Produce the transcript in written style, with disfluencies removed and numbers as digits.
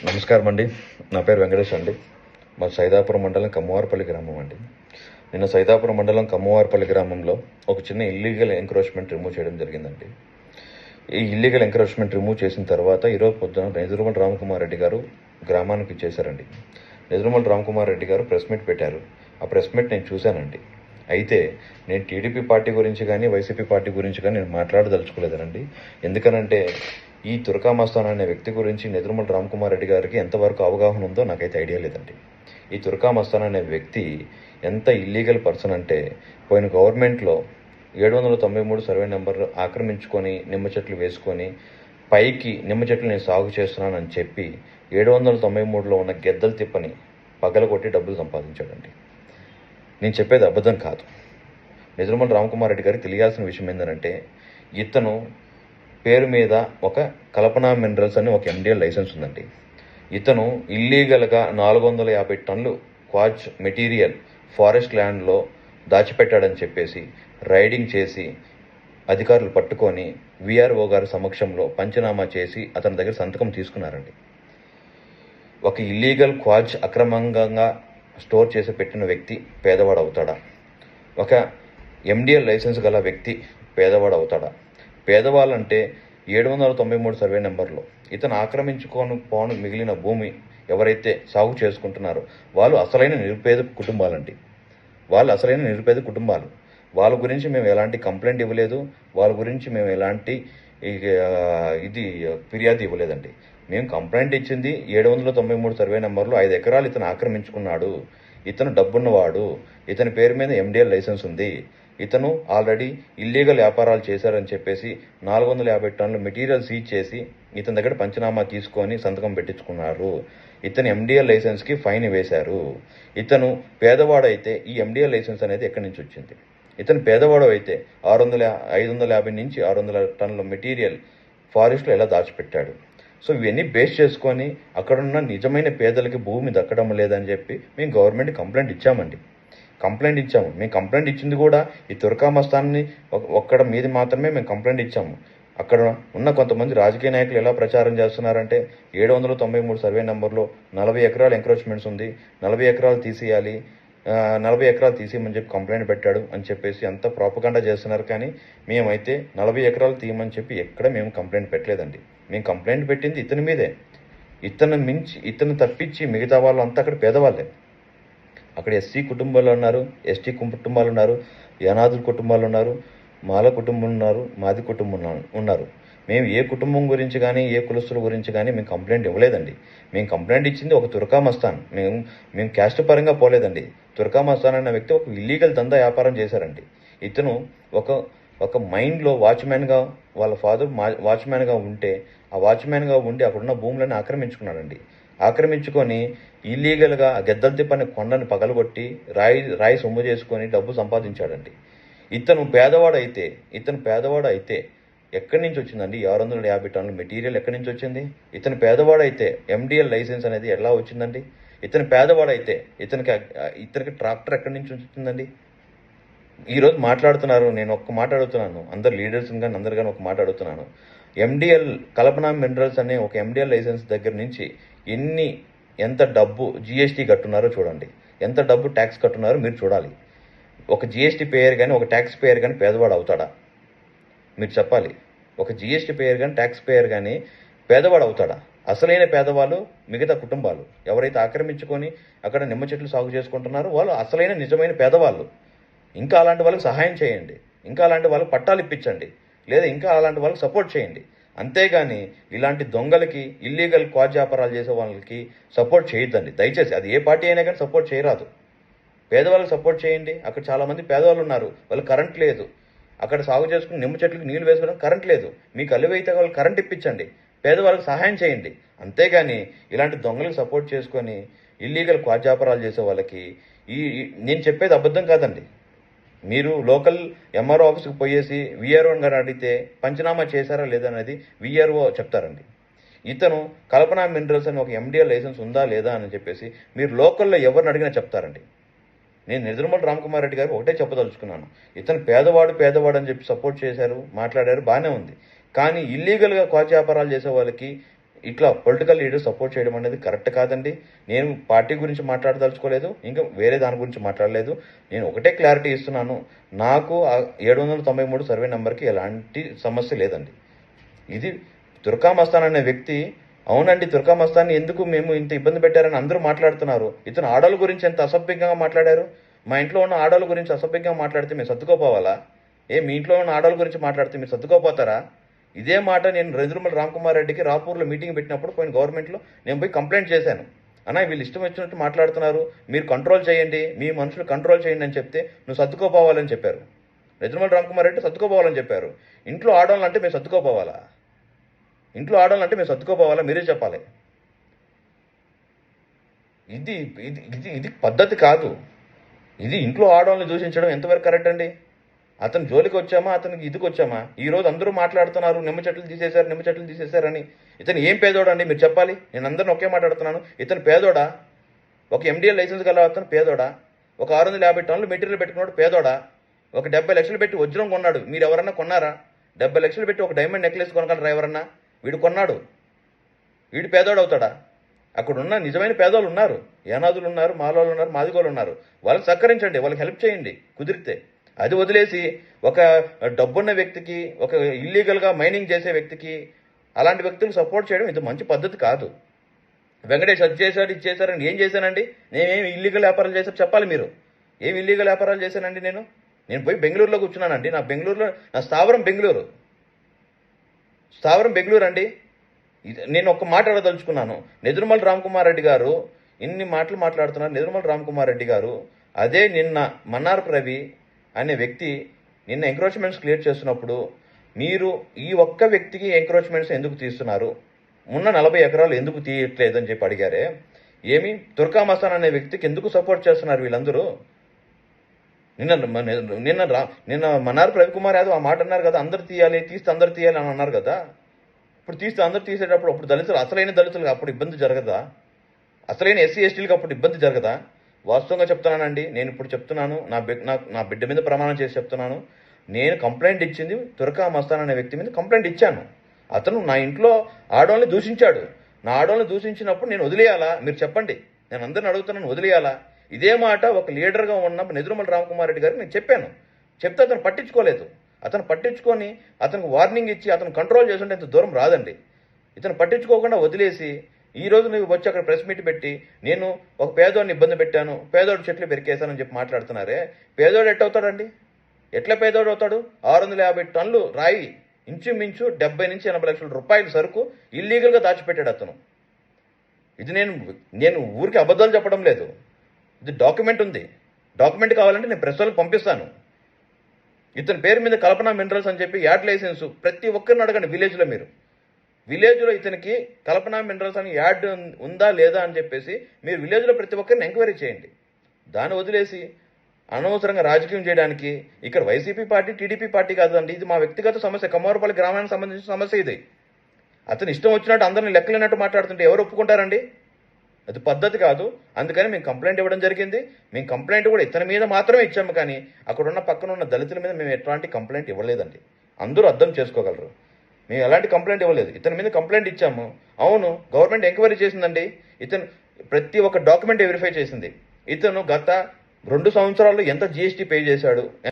నమస్కారం అండి. నా పేరు వెంకటేష్ అండి. మా సైదాపురం మండలం కమ్మవారిపల్లి గ్రామం అండి. నిన్న సైదాపురం మండలం కమ్మవారిపల్లి గ్రామంలో ఒక చిన్న ఇల్లీగల్ ఎంక్రోచ్మెంట్ రిమూవ్ చేయడం జరిగిందండి. ఈ ఇల్లీగల్ ఎంక్రోచ్మెంట్ రిమూవ్ చేసిన తర్వాత ఈరోజు పొద్దున నెదురుమల రామకుమార్ రెడ్డి గారు గ్రామానికి ఇచ్చేశారండి. నెదురుమల రామకుమార్ రెడ్డి గారు ప్రెస్ మీట్ పెట్టారు. ఆ ప్రెస్ మీట్ నేను చూశానండి. అయితే నేను టీడీపీ పార్టీ గురించి కానీ వైసీపీ పార్టీ గురించి కానీ నేను మాట్లాడదలుచుకోలేదనండి. ఎందుకనంటే ఈ తురకా మస్తాన్ అనే వ్యక్తి గురించి నెదురుమల రామకుమార్ రెడ్డి గారికి ఎంతవరకు అవగాహన ఉందో నాకైతే ఐడియా లేదండి. ఈ తురకా మస్తాన్ అనే వ్యక్తి ఎంత ఇల్లీగల్ పర్సన్ అంటే పోయిన గవర్నమెంట్లో 793 సర్వే నెంబర్ ఆక్రమించుకొని నిమ్మ చెట్లు వేసుకొని పైకి నిమ్మ చెట్లు నేను సాగు చేస్తున్నానని చెప్పి 793లో ఉన్న గెద్దల తిప్పని పగలగొట్టి డబ్బులు సంపాదించాడండి. నేను చెప్పేది అబద్ధం కాదు. నెదురుమల రామకుమార్ రెడ్డి గారికి తెలియాల్సిన విషయం ఏంటంటే ఇతను పేరు మీద ఒక కల్పనా మినరల్స్ అని ఒక ఎండిఎల్ లైసెన్స్ ఉందండి. ఇతను ఇల్లీగల్గా 450 టన్నులు క్వార్ట్జ్ మెటీరియల్ ఫారెస్ట్ ల్యాండ్లో దాచిపెట్టాడని చెప్పేసి రైడింగ్ చేసి అధికారులు పట్టుకొని విఆర్ఓ గారి సమక్షంలో పంచనామా చేసి అతని దగ్గర సంతకం తీసుకున్నారండి. ఒక ఇల్లీగల్ క్వార్ట్జ్ అక్రమంగా స్టోర్ చేసి పెట్టిన వ్యక్తి పేదవాడు అవుతాడా? ఒక ఎండిఎల్ లైసెన్స్ గల వ్యక్తి పేదవాడు అవుతాడా? పేదవాళ్ళంటే 793 సర్వే నెంబర్లో ఇతను ఆక్రమించుకొని పోను మిగిలిన భూమి ఎవరైతే సాగు చేసుకుంటున్నారో వాళ్ళు అసలైన నిరుపేద కుటుంబాలండి. వాళ్ళ గురించి మేము ఎలాంటి కంప్లైంట్ ఇవ్వలేదు. వాళ్ళ గురించి మేము ఎలాంటి ఫిర్యాదు ఇవ్వలేదండి. మేము కంప్లైంట్ ఇచ్చింది 793 సర్వే నెంబర్లో 5 ఎకరాలు ఇతను ఆక్రమించుకున్నాడు. ఇతను డబ్బున్నవాడు. ఇతని పేరు మీద ఎండిఎల్ లైసెన్స్ ఉంది. ఇతను ఆల్రెడీ ఇల్లీగల్ వ్యాపారాలు చేశారని చెప్పేసి 450 టన్నుల మెటీరియల్ సీజ్ చేసి ఇతని దగ్గర పంచనామా తీసుకొని సంతకం పెట్టించుకున్నారు. ఇతని ఎండిఎల్ లైసెన్స్కి ఫైన్ వేశారు. ఇతను పేదవాడైతే ఈ ఎండిఎల్ లైసెన్స్ అనేది ఎక్కడి నుంచి వచ్చింది? ఇతను పేదవాడు అయితే 550 నుంచి 600 టన్నుల మెటీరియల్ ఫారెస్ట్లో ఎలా దాచిపెట్టాడు? సో ఇవన్నీ బేస్ చేసుకొని అక్కడున్న నిజమైన పేదలకి భూమి దక్కడం లేదని చెప్పి మేము గవర్నమెంట్ కంప్లైంట్ ఇచ్చాము. మేము కంప్లైంట్ ఇచ్చింది కూడా ఈ తురకా మస్తాన్ని ఒక్కడ మీది మాత్రమే మేము కంప్లైంట్ ఇచ్చాము. అక్కడ ఉన్న కొంతమంది రాజకీయ నాయకులు ఎలా ప్రచారం చేస్తున్నారంటే 793 సర్వే నెంబర్లో 40 ఎకరాలు ఎంక్రోచ్మెంట్స్ ఉంది, 40 ఎకరాలు తీసేయాలి, 40 ఎకరాలు తీసేయమని చెప్పి కంప్లైంట్ పెట్టాడు అని చెప్పేసి అంత ప్రాపగండా చేస్తున్నారు. కానీ మేమైతే 40 ఎకరాలు తీయమని చెప్పి ఎక్కడ మేము కంప్లైంట్ పెట్టలేదండి. మేము కంప్లైంట్ పెట్టింది ఇతని మీదే. ఇతను తప్పించి మిగతా వాళ్ళు అంతా అక్కడ పేదవాళ్ళే. అక్కడ ఎస్సీ కుటుంబాలు ఉన్నారు, ఎస్టీ కుటుంబాలు ఉన్నారు, యానాదుల కుటుంబాలు ఉన్నారు, మాల కుటుంబం ఉన్నారు, మాది కుటుంబం ఉన్నారు. మేము ఏ కుటుంబం గురించి కానీ ఏ కులస్తుల గురించి కానీ మేము కంప్లైంట్ ఇవ్వలేదండి. మేము కంప్లైంట్ ఇచ్చింది ఒక తురకా మస్తాన్. మేము క్యాస్ట్ పరంగా పోలేదండి. తురకా మస్తాన్ అనే వ్యక్తి ఒక ఇల్లీగల్ దందా వ్యాపారం చేశారండి. ఇతను ఒక మైండ్లో వాచ్మ్యాన్గా వాళ్ళ ఫాదర్ వాచ్మ్యాన్గా ఉంటే ఆ వాచ్మ్యాన్గా ఉండి అక్కడున్న భూములను ఆక్రమించుకొని ఇల్లీగల్గా గెద్దల తిప్పని కొండని పగలగొట్టి రాయి సొమ్ము చేసుకొని డబ్బు సంపాదించాడండి. ఇతను పేదవాడు అయితే ఎక్కడి నుంచి వచ్చిందండి? 650 టన్నుల మెటీరియల్ ఎక్కడి నుంచి వచ్చింది? ఇతను పేదవాడైతే ఎండిఎల్ లైసెన్స్ అనేది ఎలా వచ్చిందండి? ఇతను పేదవాడైతే ఇతనికి ట్రాక్టర్ ఎక్కడి నుంచి వచ్చిందండి? ఈరోజు మాట్లాడుతున్నారు. నేను ఒక్క మాట అడుగుతున్నాను, అందరు లీడర్స్ కానీ అందరు కానీ ఒక మాట అడుగుతున్నాను. ఎండిఎల్ కల్పనా మినరల్స్ అనే ఒక ఎండిఎల్ లైసెన్స్ దగ్గర నుంచి ఎంత డబ్బు జిఎస్టీ కట్టున్నారో చూడండి. ఎంత డబ్బు ట్యాక్స్ కట్టున్నారో మీరు చూడాలి. ఒక జిఎస్టీ పేయర్ కానీ ఒక ట్యాక్స్ పేయర్ కానీ పేదవాడు అవుతాడా? మీరు చెప్పాలి. ఒక జిఎస్టీ పేయర్ కానీ ట్యాక్స్ పేయర్ కానీ పేదవాడు అవుతాడా? అసలైన పేదవాళ్ళు మిగతా కుటుంబాలు ఎవరైతే ఆక్రమించుకొని అక్కడ నిమ్మ చెట్లు సాగు చేసుకుంటున్నారో వాళ్ళు అసలైన నిజమైన పేదవాళ్ళు. ఇంకా అలాంటి వాళ్ళకి సహాయం చేయండి, ఇంకా అలాంటి వాళ్ళకి పట్టాలు ఇప్పించండి, లేదా ఇంకా అలాంటి వాళ్ళకి సపోర్ట్ చేయండి. అంతేగాని ఇలాంటి దొంగలకి ఇల్లీగల్ క్వార్జ్ వ్యాపారాలు చేసే వాళ్ళకి సపోర్ట్ చేయొద్దండి దయచేసి. అది ఏ పార్టీ అయినా కానీ సపోర్ట్ చేయరాదు. పేదవాళ్ళకి సపోర్ట్ చేయండి. అక్కడ చాలామంది పేదవాళ్ళు ఉన్నారు, వాళ్ళకి కరెంట్ లేదు. అక్కడ సాగు చేసుకుని నిమ్మ చెట్లకు నీళ్లు వేసుకోవడం కరెంట్ లేదు. మీకు అల్లువైతే వాళ్ళు కరెంట్ ఇప్పించండి, పేదవాళ్ళకి సహాయం చేయండి. అంతేగాని ఇలాంటి దొంగలకు సపోర్ట్ చేసుకొని ఇల్లీగల్ క్వార్జ్ వ్యాపారాలు చేసే వాళ్ళకి నేను చెప్పేది అబద్ధం కాదండి. మీరు లోకల్ ఎంఆర్ఓ ఆఫీస్కి పోయేసి విఆర్ఓ గారు అడిగితే పంచనామా చేశారా లేదా అనేది విఆర్ఓ చెప్తారండి. ఇతను కల్పనా మినరల్స్ అని ఒక ఎండిఎల్ లైసెన్స్ ఉందా లేదా అని చెప్పేసి మీరు లోకల్లో ఎవరిని అడిగినా చెప్తారండి. నేను నెదురుమల రామకుమార్ రెడ్డి గారు ఒకటే చెప్పదలుచుకున్నాను. ఇతను పేదవాడు అని చెప్పి సపోర్ట్ చేశారు, మాట్లాడారు, బాగానే ఉంది. కానీ ఇల్లీగల్గా క్వార్జ్ వ్యాపారాలు చేసే వాళ్ళకి ఇట్లా పొలిటికల్ లీడర్ సపోర్ట్ చేయడం అనేది కరెక్ట్ కాదండి. నేను పార్టీ గురించి మాట్లాడదలుచుకోలేదు, ఇంకా వేరే దాని గురించి మాట్లాడలేదు. నేను ఒకటే క్లారిటీ ఇస్తున్నాను, నాకు 793 సర్వే నెంబర్కి ఎలాంటి సమస్య లేదండి. ఇది తుర్కా మస్తాన్ అనే వ్యక్తి, అవునండి తుర్కా మస్తాన్ని ఎందుకు మేము ఇంత ఇబ్బంది పెట్టారని అందరూ మాట్లాడుతున్నారు. ఇతను ఆడవాళ్ళ గురించి ఎంత అసభ్యంగా మాట్లాడారు. మా ఇంట్లో ఉన్న ఆడవాళ్ళ గురించి అసభ్యంగా మాట్లాడితే మేము సర్దుకోపోవాలా? మీ ఇంట్లో ఉన్న ఆడవాళ్ళ గురించి మాట్లాడితే మీరు సర్దుకోపోతారా? ఇదే మాట నేను నెదురుమల రామకుమార్ రెడ్డికి రాపూర్లో మీటింగ్ పెట్టినప్పుడు పోయిన గవర్నమెంట్లో నేను పోయి కంప్లైంట్ చేశాను. అన్న వీళ్ళు ఇష్టం వచ్చినట్టు మాట్లాడుతున్నారు, మీరు కంట్రోల్ చేయండి, మీ మనుషులు కంట్రోల్ చేయండి అని చెప్తే నువ్వు సర్దుకోపోవాలని చెప్పారు. నెదురుమల రామకుమార్ రెడ్డి సర్దుకోపోవాలని చెప్పారు. ఇంట్లో ఆడవాళ్ళంటే మేము సర్దుకోపోవాలా? ఇంట్లో ఆడాలంటే మేము సర్దుకోపోవాలా? మీరే చెప్పాలి. ఇది ఇది ఇది ఇది పద్ధతి కాదు. ఇది ఇంట్లో ఆడవాళ్ళని దూషించడం ఎంతవరకు కరెక్ట్ అండి? అతను జోలికి వచ్చామా, అతనికి ఇదికి వచ్చామా? ఈ రోజు అందరూ మాట్లాడుతున్నారు నిమ్మ చెట్లు తీసేశారని. ఇతను ఏం పేదోడా అండి మీరు చెప్పాలి. నేను అందరిని ఒకే మాట్లాడుతున్నాను. ఇతను పేదోడా? ఒక ఎండిఎల్ లైసెన్స్ గల అతను పేదోడా? ఒక 650 టన్నులు మెటీరియల్ పెట్టుకున్నాడు పేదోడా? ఒక 70 లక్షలు పెట్టి వజ్రం కొన్నాడు, మీరు ఎవరన్నా కొన్నారా? 70 లక్షలు పెట్టి ఒక డైమండ్ నెక్లెస్ కొనగలరా ఎవరన్నా? వీడు కొన్నాడు, వీడు పేదోడు అవుతాడా? అక్కడ ఉన్న నిజమైన పేదోళ్ళు ఉన్నారు, యానాదులు ఉన్నారు, మాలోళ్ళు ఉన్నారు, మాదిగోళ్ళు ఉన్నారు. వాళ్ళకి సహకరించండి, వాళ్ళకి హెల్ప్ చేయండి కుదిరితే. అది వదిలేసి ఒక డబ్బున్న వ్యక్తికి, ఒక ఇల్లీగల్గా మైనింగ్ చేసే వ్యక్తికి, అలాంటి వ్యక్తులకు సపోర్ట్ చేయడం ఇది మంచి పద్ధతి కాదు. వెంకటేష్ అది చేశాడు ఇది చేశారని ఏం చేశానండి? నేనేమి ఇల్లీగల్ వ్యాపారాలు చేశారు చెప్పాలి మీరు. ఏమి ఇల్లీగల్ వ్యాపారాలు చేశానండి? నేను పోయి బెంగళూరులో కూర్చున్నానండి. నా బెంగళూరులో నా స్థావరం బెంగళూరు అండి. నేను ఒక మాట అడగదలుచుకున్నాను. నెదురుమల రామకుమార్ రెడ్డి గారు ఇన్ని మాటలు మాట్లాడుతున్నారు. నెదురుమల రామకుమార్ రెడ్డి గారు అదే నిన్న మన్నారపు రవి అనే వ్యక్తి నిన్న ఎంక్రోచ్మెంట్స్ క్లియర్ చేస్తున్నప్పుడు మీరు ఈ ఒక్క వ్యక్తికి ఎంక్రోచ్మెంట్స్ ఎందుకు తీస్తున్నారు, ఉన్న 40 ఎకరాలు ఎందుకు తీయట్లేదని చెప్పి అడిగారే. ఏమి తుర్కా మస్తాన్ అనే వ్యక్తికి ఎందుకు సపోర్ట్ చేస్తున్నారు వీళ్ళందరూ? నిన్న మన్నారపు రవికుమార్ యాదవ్ ఆ మాట అన్నారు కదా, అందరు తీయాలి, తీస్తే అందరు తీయాలి అని అన్నారు కదా. ఇప్పుడు తీస్తే అందరు తీసేటప్పుడు అప్పుడు దళితులు, అసలైన దళితులకు అప్పుడు ఇబ్బంది జరగదా? అసలైన ఎస్సీ ఎస్టీలకు అప్పుడు ఇబ్బంది జరగదా? వాస్తవంగా చెప్తున్నానండి. నేను ఇప్పుడు చెప్తున్నాను, నా బిడ్డ మీద ప్రమాణం చేసి చెప్తున్నాను. నేను కంప్లైంట్ ఇచ్చింది తుర్కా మస్తాన్ అనే వ్యక్తి మీద కంప్లైంట్ ఇచ్చాను. అతను నా ఇంట్లో ఆడవాళ్ళని దూషించాడు. నా ఆడవాళ్ళని దూషించినప్పుడు నేను వదిలేయాలా? మీరు చెప్పండి. నేను అందరిని అడుగుతున్నాను, వదిలేయాలా? ఇదే మాట ఒక లీడర్గా ఉన్న నెదురుమల రామకుమార్ రెడ్డి గారికి నేను చెప్పాను. చెప్తే అతను పట్టించుకోలేదు. అతను పట్టించుకొని అతనికి వార్నింగ్ ఇచ్చి అతను కంట్రోల్ చేస్తుంటే ఇంత దూరం రాదండి. ఇతను పట్టించుకోకుండా వదిలేసి ఈ రోజు నువ్వు వచ్చి అక్కడ ప్రెస్ మీట్ పెట్టి నేను ఒక పేదోడిని ఇబ్బంది పెట్టాను, పేదోడు చెట్లు పెరికేశానని చెప్పి మాట్లాడుతున్నారే. పేదోడు ఎట్టవుతాడండి? ఎట్లా పేదోడు అవుతాడు? 650 టన్నులు రాయి, ఇంచుమించు 70 నుంచి 80 లక్షల రూపాయల సరుకు ఇల్లీగల్గా దాచిపెట్టాడు అతను. ఇది నేను ఊరికి అబద్ధాలు చెప్పడం లేదు. ఇది డాక్యుమెంట్ ఉంది. డాక్యుమెంట్ కావాలంటే నేను ప్రెస్ వాళ్ళకి పంపిస్తాను. ఇతని పేరు మీద కల్పన మినరల్స్ అని చెప్పి యాడ్ లైసెన్స్ ప్రతి ఒక్కరిని అడగండి. విలేజ్లో ఇతనికి కల్పన మినరల్స్ అని యాడ్ ఉందా లేదా అని చెప్పేసి మీరు విలేజ్లో ప్రతి ఒక్కరిని ఎంక్వైరీ చేయండి. దాన్ని వదిలేసి అనవసరంగా రాజకీయం చేయడానికి ఇక్కడ వైసీపీ పార్టీ టీడీపీ పార్టీ కాదండి, ఇది మా వ్యక్తిగత సమస్య, కమ్మవారపల్లి గ్రామానికి సంబంధించిన సమస్య ఇది. అతను ఇష్టం వచ్చినట్టు అందరిని లెక్కలేనట్టు మాట్లాడుతుంటే ఎవరు ఒప్పుకుంటారండి? అది పద్ధతి కాదు. అందుకని మేము కంప్లైంట్ ఇవ్వడం జరిగింది. మేము కంప్లైంట్ కూడా ఇతని మీద మాత్రమే ఇచ్చాము, కానీ అక్కడున్న పక్కన ఉన్న దళితుల మీద మేము ఎట్లాంటి కంప్లైంట్ ఇవ్వలేదండి. అందరూ అర్థం చేసుకోగలరు. మేము ఎలాంటి కంప్లైంట్ ఇవ్వలేదు. ఇతని మీద కంప్లైంట్ ఇచ్చాము. అవును, గవర్నమెంట్ ఎంక్వైరీ చేసిందండి. ఇతను ప్రతి ఒక్క డాక్యుమెంట్ వెరిఫై చేసింది. ఇతను గత 2 సంవత్సరాల్లో ఎంత జీఎస్టీ పే చేశాడు,